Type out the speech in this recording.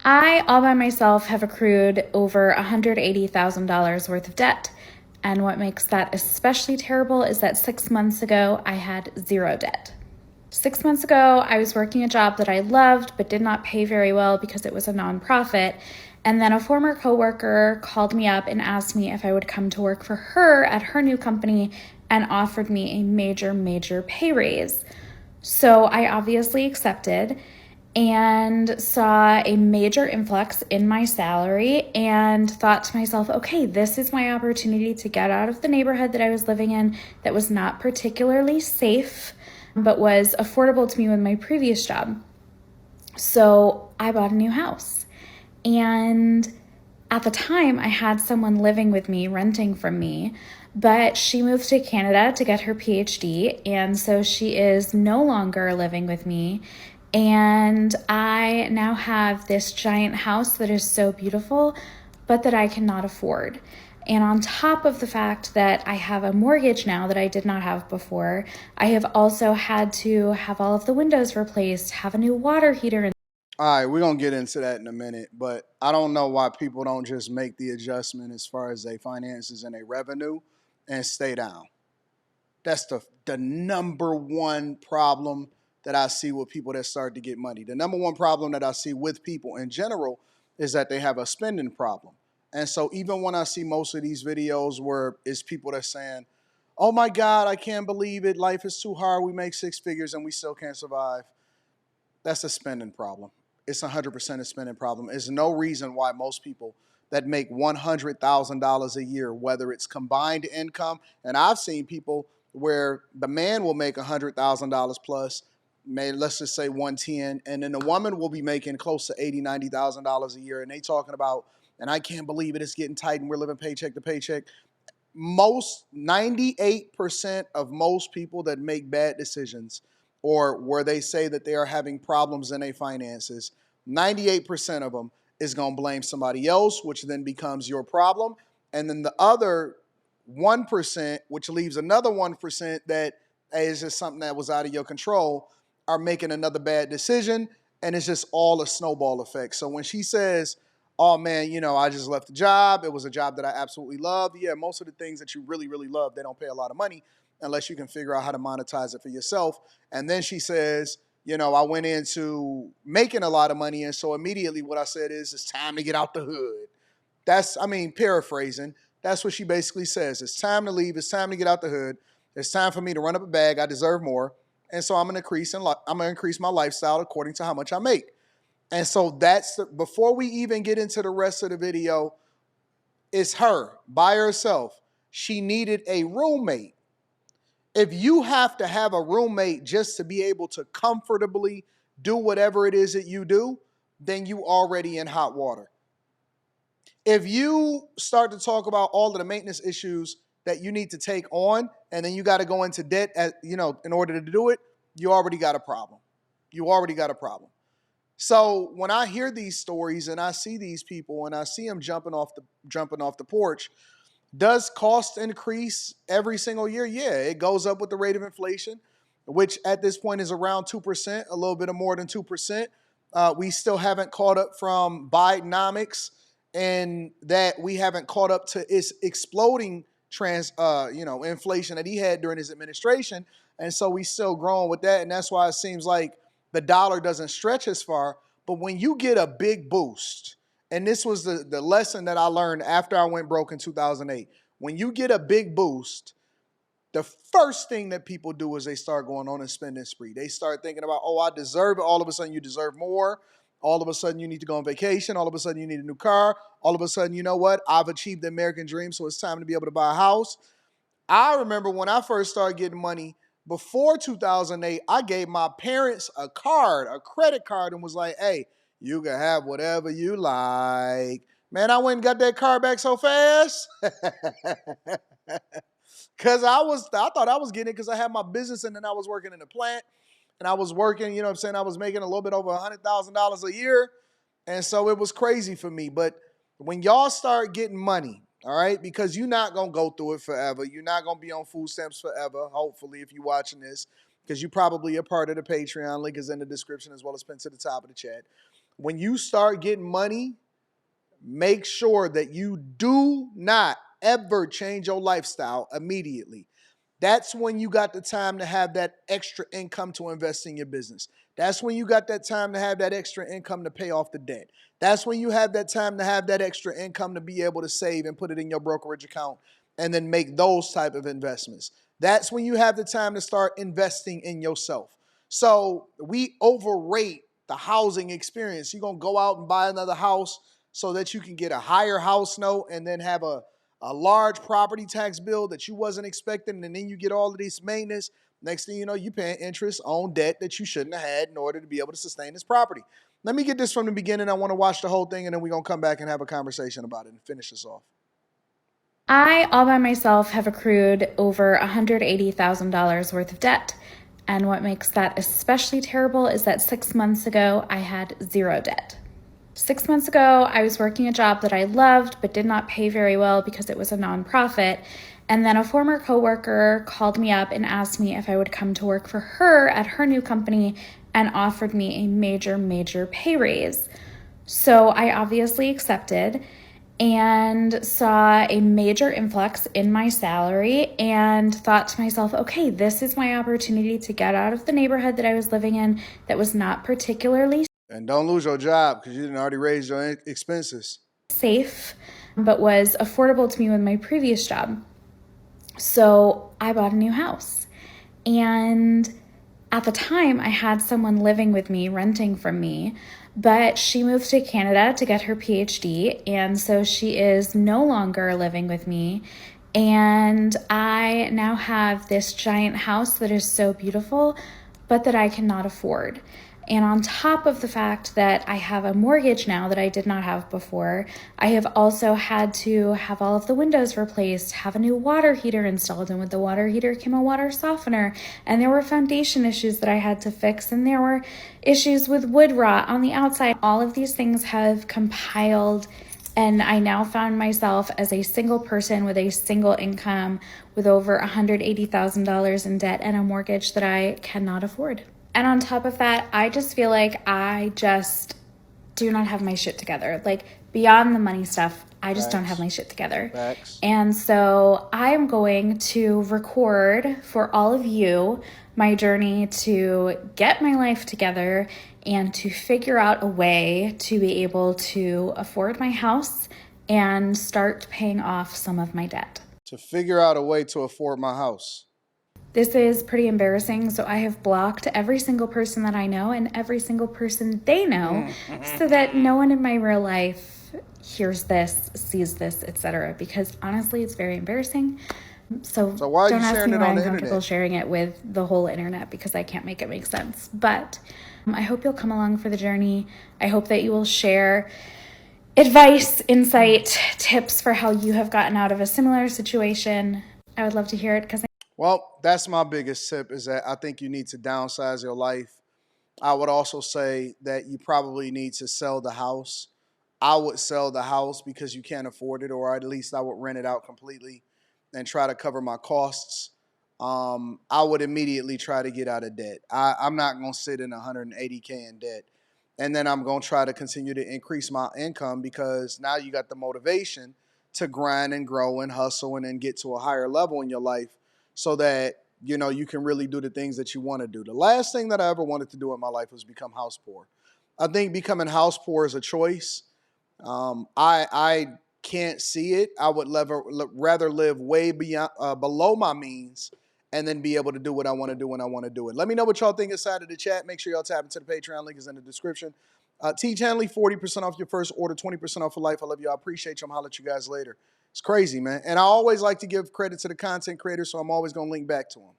I, all by myself, have accrued over $180,000 worth of debt. And what makes that especially terrible is that 6 months ago, I had zero debt. 6 months ago, I was working a job that I loved but did not pay very well because it was a nonprofit. And then a former coworker called me up and asked me if I would come to work for her at her new company and offered me a major, major pay raise. So I obviously accepted and saw a major influx in my salary and thought to myself, okay, this is my opportunity to get out of the neighborhood that I was living in that was not particularly safe, but was affordable to me with my previous job. So I bought a new house. And at the time, I had someone living with me, renting from me, but she moved to Canada to get her PhD, and so she is no longer living with me. And I now have this giant house that is so beautiful, but that I cannot afford. And on top of the fact that I have a mortgage now that I did not have before, I have also had to have all of the windows replaced, have a new water heater. All right, we're gonna get into that in a minute, but I don't know why people don't just make the adjustment as far as their finances and their revenue and stay down. That's the number one problem that I see with people that start to get money. The number one problem that I see with people in general is that they have a spending problem. And so even when I see most of these videos where it's people that saying, "Oh my God, I can't believe it. Life is too hard. We make six figures and we still can't survive." That's a spending problem. It's 100% a spending problem. There's no reason why most people that make $100,000 a year, whether it's combined income, and I've seen people where the man will make $100,000 plus, let's just say 110, and then the woman will be making close to $80,000, $90,000 a year, and they talking about, and I can't believe it, it's getting tight, and we're living paycheck to paycheck. Most 98% of most people that make bad decisions or where they say that they are having problems in their finances, 98% of them is going to blame somebody else, which then becomes your problem. And then the other 1%, which leaves another 1% that is just something that was out of your control, are making another bad decision. And it's just all a snowball effect. So when she says, "Oh man, I just left the job. It was a job that I absolutely loved." Yeah, most of the things that you really, really love, they don't pay a lot of money unless you can figure out how to monetize it for yourself. And then she says, "I went into making a lot of money. And so immediately what I said is, it's time to get out the hood." Paraphrasing, that's what she basically says. It's time to leave. It's time to get out the hood. It's time for me to run up a bag. I deserve more. And so I'm going to increase my lifestyle according to how much I make. And so before we even get into the rest of the video, it's her by herself. She needed a roommate. If you have to have a roommate just to be able to comfortably do whatever it is that you do, then you already in hot water. If you start to talk about all of the maintenance issues that you need to take on, and then you got to go into debt, in order to do it, you already got a problem. You already got a problem. So when I hear these stories and I see these people and I see them jumping off the porch, does cost increase every single year? Yeah, it goes up with the rate of inflation, which at this point is around 2%, a little bit of more than 2%. We still haven't caught up from Bidenomics, and that we haven't caught up to its exploding inflation that he had during his administration. And so we still growing with that. And that's why it seems like the dollar doesn't stretch as far. But when you get a big boost, and this was the lesson that I learned after I went broke in 2008, when you get a big boost, the first thing that people do is they start going on a spending spree. They start thinking about, "Oh, I deserve it." All of a sudden, you deserve more. All of a sudden, you need to go on vacation. All of a sudden, you need a new car. All of a sudden, you know what? I've achieved the American dream, so it's time to be able to buy a house. I remember when I first started getting money before 2008, I gave my parents a credit card, and was like, "Hey, you can have whatever you like." Man, I went and got that car back so fast. Cause I thought I was getting it because I had my business and then I was working in a plant and I was working, you know what I'm saying? I was making a little bit over $100,000 a year. And so it was crazy for me. But when y'all start getting money, all right, because you're not going to go through it forever. You're not going to be on food stamps forever, hopefully, if you're watching this, because you probably are part of the Patreon. Link is in the description as well as pinned to the top of the chat. when you start getting money, make sure that you do not ever change your lifestyle immediately. That's when you got the time to have that extra income to invest in your business. That's when you got that time to have that extra income to pay off the debt. That's when you have that time to have that extra income to be able to save and put it in your brokerage account and then make those type of investments. That's when you have the time to start investing in yourself. So we overrate the housing experience. You're going to go out and buy another house so that you can get a higher house note and then have a large property tax bill that you wasn't expecting, and then you get all of these maintenance. Next thing you know, you're paying interest on debt that you shouldn't have had in order to be able to sustain this property. Let me get this from the beginning. I want to watch the whole thing, and then we're going to come back and have a conversation about it and finish this off. I, all by myself, have accrued over $180,000 worth of debt. And what makes that especially terrible is that 6 months ago, I had zero debt. 6 months ago, I was working a job that I loved but did not pay very well because it was a nonprofit. And then a former coworker called me up and asked me if I would come to work for her at her new company and offered me a major, major pay raise. So I obviously accepted and saw a major influx in my salary and thought to myself, okay, this is my opportunity to get out of the neighborhood that I was living in that was not particularly And don't lose your job because you didn't already raise your expenses. safe, but was affordable to me with my previous job. So I bought a new house. And at the time, I had someone living with me, renting from me, but she moved to Canada to get her PhD. And so she is no longer living with me. And I now have this giant house that is so beautiful, but that I cannot afford. And on top of the fact that I have a mortgage now that I did not have before, I have also had to have all of the windows replaced, have a new water heater installed, and with the water heater came a water softener, and there were foundation issues that I had to fix, and there were issues with wood rot on the outside. All of these things have compiled, and I now found myself as a single person with a single income with over $180,000 in debt and a mortgage that I cannot afford. And on top of that, I just feel like I just do not have my shit together. Like, beyond the money stuff, I just don't have my shit together. Facts. And so I'm going to record for all of you my journey to get my life together and to figure out a way to be able to afford my house and start paying off some of my debt. To figure out a way to afford my house. This is pretty embarrassing, so I have blocked every single person that I know and every single person they know so that no one in my real life hears this, sees this, etc. Because honestly, it's very embarrassing. So why are don't you ask sharing me it why on I'm the comfortable internet? sharing it with the whole internet because I can't make it make sense. But I hope you'll come along for the journey. I hope that you will share advice, insight, tips for how you have gotten out of a similar situation. I would love to hear it because Well, that's my biggest tip is that I think you need to downsize your life. I would also say that you probably need to sell the house. I would sell the house because you can't afford it, or at least I would rent it out completely and try to cover my costs. I would immediately try to get out of debt. I'm not going to sit in 180K in debt. And then I'm going to try to continue to increase my income because now you got the motivation to grind and grow and hustle and then get to a higher level in your life so that you can really do the things that you want to do. The last thing that I ever wanted to do in my life was become house poor. I think becoming house poor is a choice. I can't see it. I would rather live way beyond below my means and then be able to do what I want to do when I want to do it. Let me know what y'all think inside of the chat. Make sure y'all tap into the Patreon link is in the description. Teach Hanley 40% off your first order, 20% off for life. I love you. I appreciate you. I'm holler at you guys later. It's crazy, man. And I always like to give credit to the content creators, so I'm always going to link back to them.